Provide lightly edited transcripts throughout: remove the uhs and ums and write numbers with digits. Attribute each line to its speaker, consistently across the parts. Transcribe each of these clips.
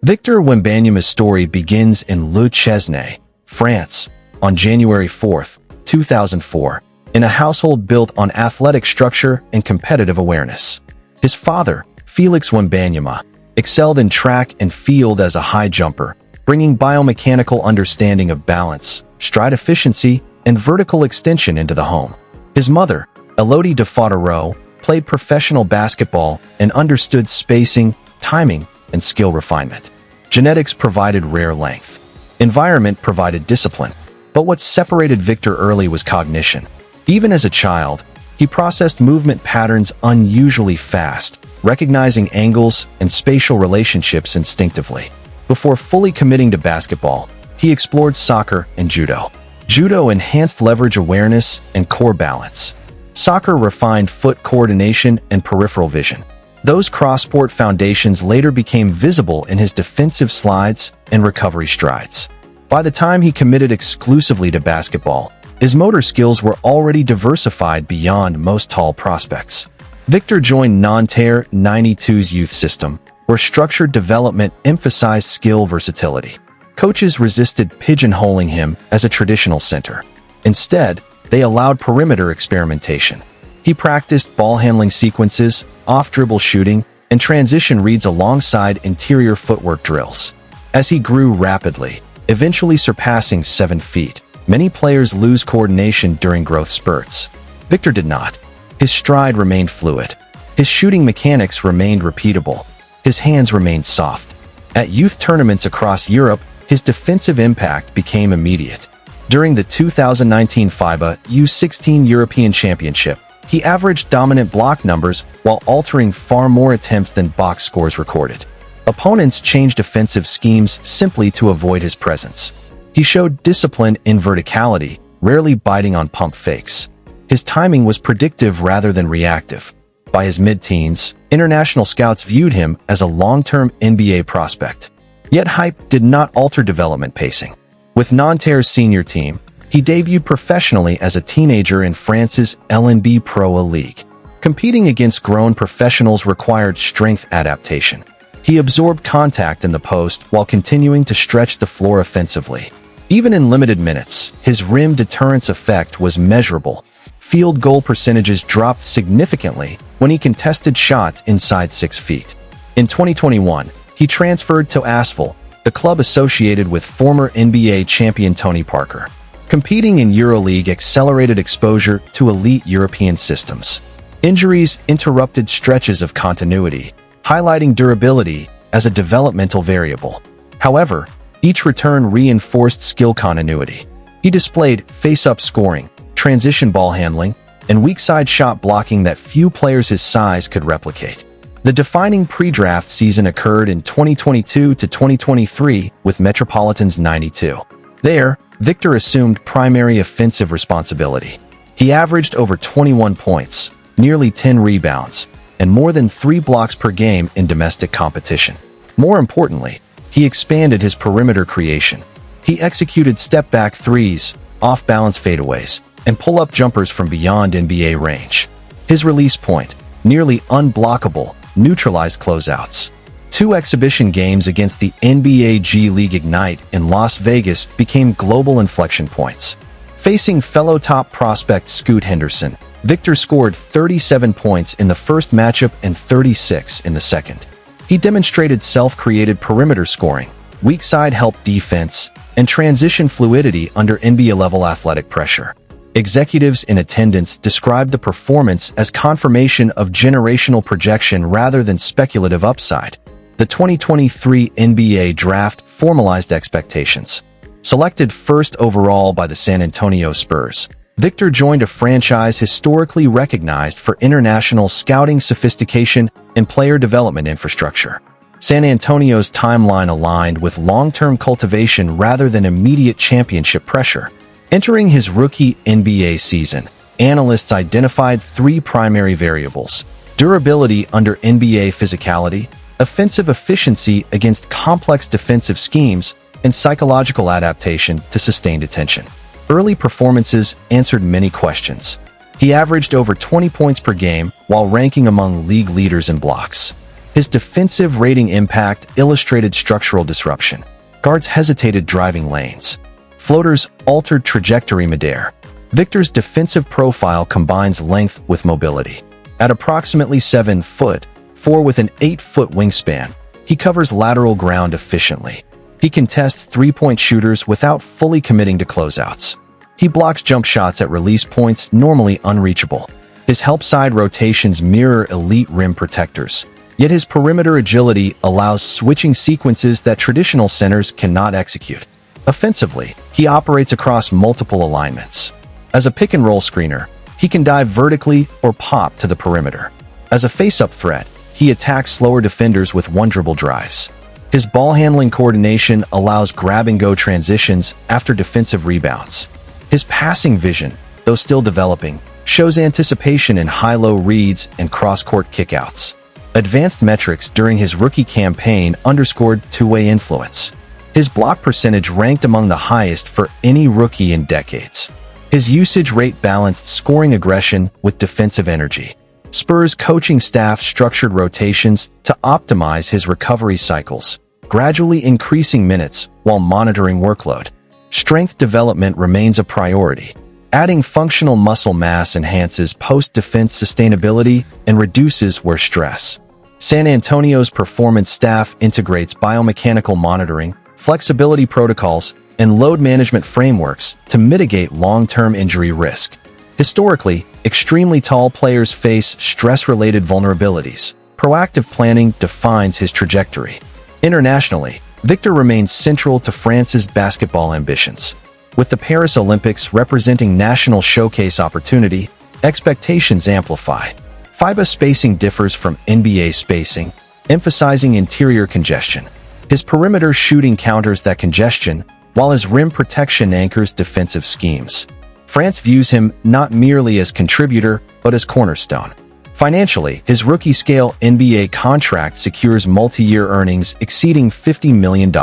Speaker 1: Victor Wembanyama's story begins in Le Chesnay, France, on January 4, 2004, in a household built on athletic structure and competitive awareness. His father, Felix Wembanyama, excelled in track and field as a high jumper, bringing biomechanical understanding of balance, stride efficiency, and vertical extension into the home. His mother, Elodie de Faudereau, played professional basketball and understood spacing, timing, and skill refinement. Genetics provided rare length. Environment provided discipline. But what separated Victor early was cognition. Even as a child, he processed movement patterns unusually fast, recognizing angles and spatial relationships instinctively. Before fully committing to basketball, he explored soccer and judo. Judo enhanced leverage awareness and core balance. Soccer refined foot coordination and peripheral vision. Those cross-sport foundations later became visible in his defensive slides and recovery strides. By the time he committed exclusively to basketball, his motor skills were already diversified beyond most tall prospects. Victor joined Nanterre 92's youth system, where structured development emphasized skill versatility. Coaches resisted pigeonholing him as a traditional center. Instead, they allowed perimeter experimentation. He practiced ball handling sequences, off-dribble shooting, and transition reads alongside interior footwork drills. As he grew rapidly, eventually surpassing 7 feet, many players lose coordination during growth spurts. Victor did not. His stride remained fluid. His shooting mechanics remained repeatable. His hands remained soft. At youth tournaments across Europe, his defensive impact became immediate. During the 2019 FIBA U16 European Championship, he averaged dominant block numbers while altering far more attempts than box scores recorded. Opponents changed offensive schemes simply to avoid his presence. He showed discipline in verticality, rarely biting on pump fakes. His timing was predictive rather than reactive. By his mid-teens, international scouts viewed him as a long-term NBA prospect. Yet hype did not alter development pacing. With Nanterre's senior team, he debuted professionally as a teenager in France's LNB Pro A League. Competing against grown professionals required strength adaptation. He absorbed contact in the post while continuing to stretch the floor offensively. Even in limited minutes, his rim deterrence effect was measurable. Field goal percentages dropped significantly when he contested shots inside 6 feet. In 2021, he transferred to Asvel, the club associated with former NBA champion Tony Parker. Competing in EuroLeague accelerated exposure to elite European systems. Injuries interrupted stretches of continuity, highlighting durability as a developmental variable. However, each return reinforced skill continuity. He displayed face-up scoring, transition ball handling, and weak-side shot blocking that few players his size could replicate. The defining pre-draft season occurred in 2022 to 2023 with Metropolitans 92. There, Victor assumed primary offensive responsibility. He averaged over 21 points, nearly 10 rebounds, and more than 3 blocks per game in domestic competition. More importantly, he expanded his perimeter creation. He executed step-back threes, off-balance fadeaways, and pull-up jumpers from beyond NBA range. His release point, nearly unblockable, neutralized closeouts. 2 exhibition games against the NBA G League Ignite in Las Vegas became global inflection points. Facing fellow top prospect Scoot Henderson, Victor scored 37 points in the first matchup and 36 in the second. He demonstrated self-created perimeter scoring, weak-side help defense, and transition fluidity under NBA-level athletic pressure. Executives in attendance described the performance as confirmation of generational projection rather than speculative upside. The 2023 NBA Draft formalized expectations. Selected first overall by the San Antonio Spurs, Victor joined a franchise historically recognized for international scouting sophistication and player development infrastructure. San Antonio's timeline aligned with long-term cultivation rather than immediate championship pressure. Entering his rookie NBA season, analysts identified 3 primary variables: durability under NBA physicality, offensive efficiency against complex defensive schemes, and psychological adaptation to sustained attention. Early performances answered many questions. He averaged over 20 points per game while ranking among league leaders in blocks. His defensive rating impact illustrated structural disruption. Guards hesitated driving lanes. Floaters altered trajectory midair. Victor's defensive profile combines length with mobility. At approximately 7 foot, 4 with an 8-foot wingspan, he covers lateral ground efficiently. He contests three-point shooters without fully committing to closeouts. He blocks jump shots at release points normally unreachable. His help-side rotations mirror elite rim protectors. Yet his perimeter agility allows switching sequences that traditional centers cannot execute. Offensively, he operates across multiple alignments. As a pick-and-roll screener, he can dive vertically or pop to the perimeter. As a face-up threat, he attacks slower defenders with one-dribble drives. His ball-handling coordination allows grab-and-go transitions after defensive rebounds. His passing vision, though still developing, shows anticipation in high-low reads and cross-court kickouts. Advanced metrics during his rookie campaign underscored two-way influence. His block percentage ranked among the highest for any rookie in decades. His usage rate balanced scoring aggression with defensive energy. Spurs coaching staff structured rotations to optimize his recovery cycles, gradually increasing minutes while monitoring workload. Strength development remains a priority. Adding functional muscle mass enhances post-defense sustainability and reduces wear stress. San Antonio's performance staff integrates biomechanical monitoring, flexibility protocols, and load management frameworks to mitigate long-term injury risk. Historically, extremely tall players face stress-related vulnerabilities. Proactive planning defines his trajectory. Internationally, Victor remains central to France's basketball ambitions. With the Paris Olympics representing national showcase opportunity, expectations amplify. FIBA spacing differs from NBA spacing, emphasizing interior congestion. His perimeter shooting counters that congestion, while his rim protection anchors defensive schemes. France views him not merely as contributor, but as cornerstone. Financially, his rookie-scale NBA contract secures multi-year earnings exceeding $50 million.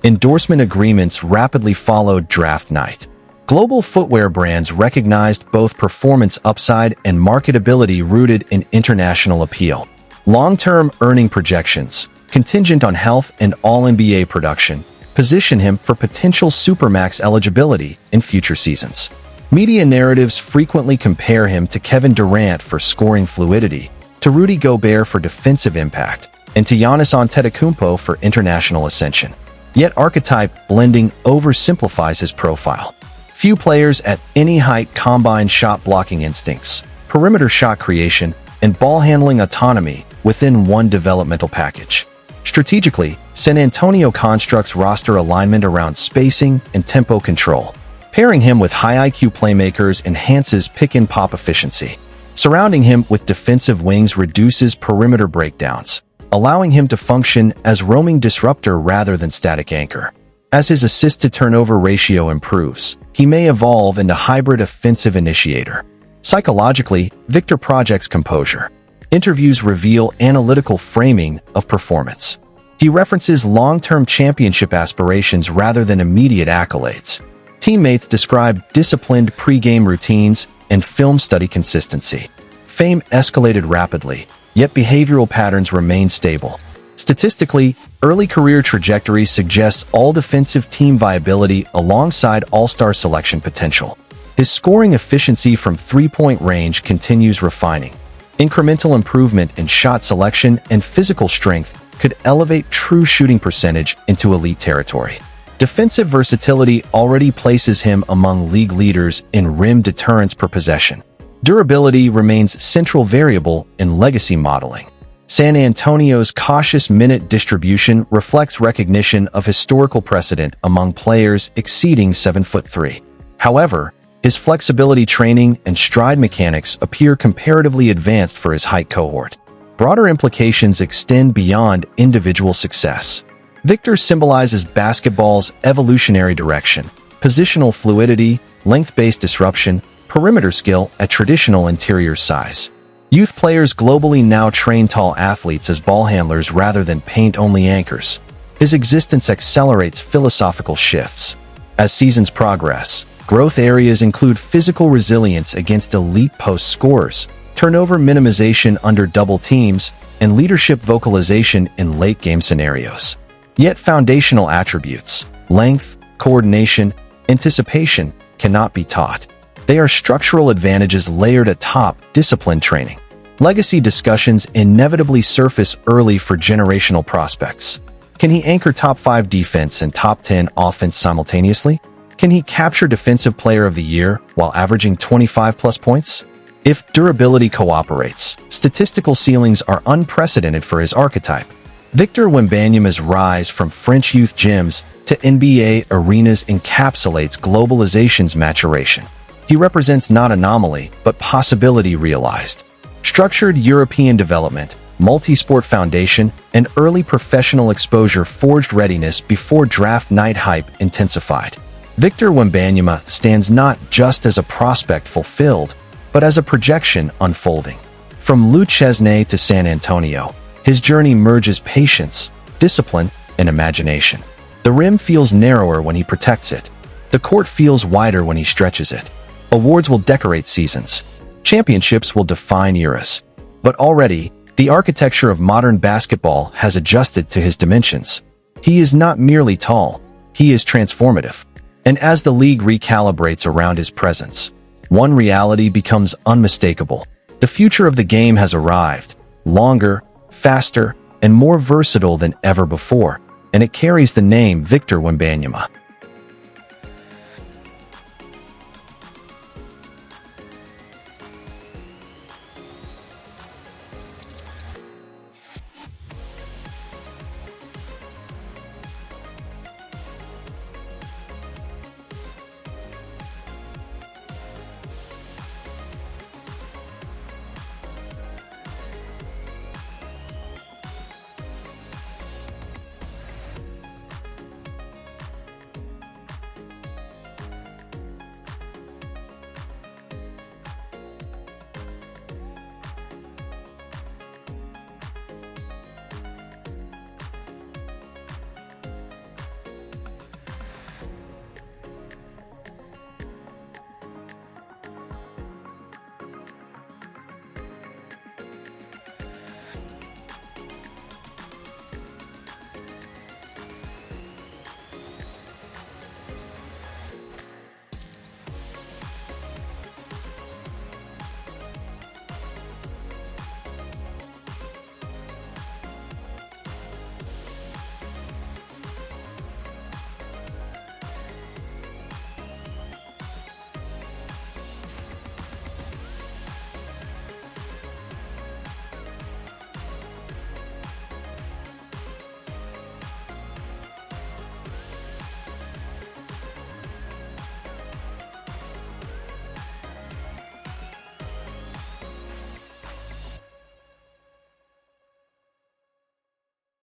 Speaker 1: Endorsement agreements rapidly followed draft night. Global footwear brands recognized both performance upside and marketability rooted in international appeal. Long-term earning projections, contingent on health and All-NBA production, position him for potential Supermax eligibility in future seasons. Media narratives frequently compare him to Kevin Durant for scoring fluidity, to Rudy Gobert for defensive impact, and to Giannis Antetokounmpo for international ascension. Yet archetype blending oversimplifies his profile. Few players at any height combine shot-blocking instincts, perimeter shot creation, and ball-handling autonomy within one developmental package. Strategically, San Antonio constructs roster alignment around spacing and tempo control. Pairing him with high IQ playmakers enhances pick-and-pop efficiency. Surrounding him with defensive wings reduces perimeter breakdowns, allowing him to function as roaming disruptor rather than static anchor. As his assist-to-turnover ratio improves, he may evolve into hybrid offensive initiator. Psychologically, Victor projects composure. Interviews reveal analytical framing of performance. He references long-term championship aspirations rather than immediate accolades. Teammates describe disciplined pre-game routines and film study consistency. Fame escalated rapidly, yet behavioral patterns remain stable. Statistically, early career trajectory suggests all-defensive team viability alongside all-star selection potential. His scoring efficiency from three-point range continues refining. Incremental improvement in shot selection and physical strength could elevate true shooting percentage into elite territory. Defensive versatility already places him among league leaders in rim deterrence per possession. Durability remains central variable in legacy modeling. San Antonio's cautious minute distribution reflects recognition of historical precedent among players exceeding 7'3". However, his flexibility training and stride mechanics appear comparatively advanced for his height cohort. Broader implications extend beyond individual success. Victor symbolizes basketball's evolutionary direction, positional fluidity, length-based disruption, perimeter skill at traditional interior size. Youth players globally now train tall athletes as ball handlers rather than paint-only anchors. His existence accelerates philosophical shifts. As seasons progress, growth areas include physical resilience against elite post scorers, turnover minimization under double teams, and leadership vocalization in late-game scenarios. Yet foundational attributes, length, coordination, anticipation, cannot be taught. They are structural advantages layered atop disciplined training. Legacy discussions inevitably surface early for generational prospects. Can he anchor top 5 defense and top 10 offense simultaneously? Can he capture Defensive Player of the Year while averaging 25-plus points? If durability cooperates, statistical ceilings are unprecedented for his archetype. Victor Wembanyama's rise from French youth gyms to NBA arenas encapsulates globalization's maturation. He represents not anomaly, but possibility realized. Structured European development, multi-sport foundation, and early professional exposure forged readiness before draft night hype intensified. Victor Wembanyama stands not just as a prospect fulfilled, but as a projection unfolding. From Lou Chesney to San Antonio, his journey merges patience, discipline, and imagination. The rim feels narrower when he protects it. The court feels wider when he stretches it. Awards will decorate seasons. Championships will define eras. But already, the architecture of modern basketball has adjusted to his dimensions. He is not merely tall, he is transformative. And as the league recalibrates around his presence, one reality becomes unmistakable. The future of the game has arrived, longer, faster, and more versatile than ever before, and it carries the name Victor Wembanyama.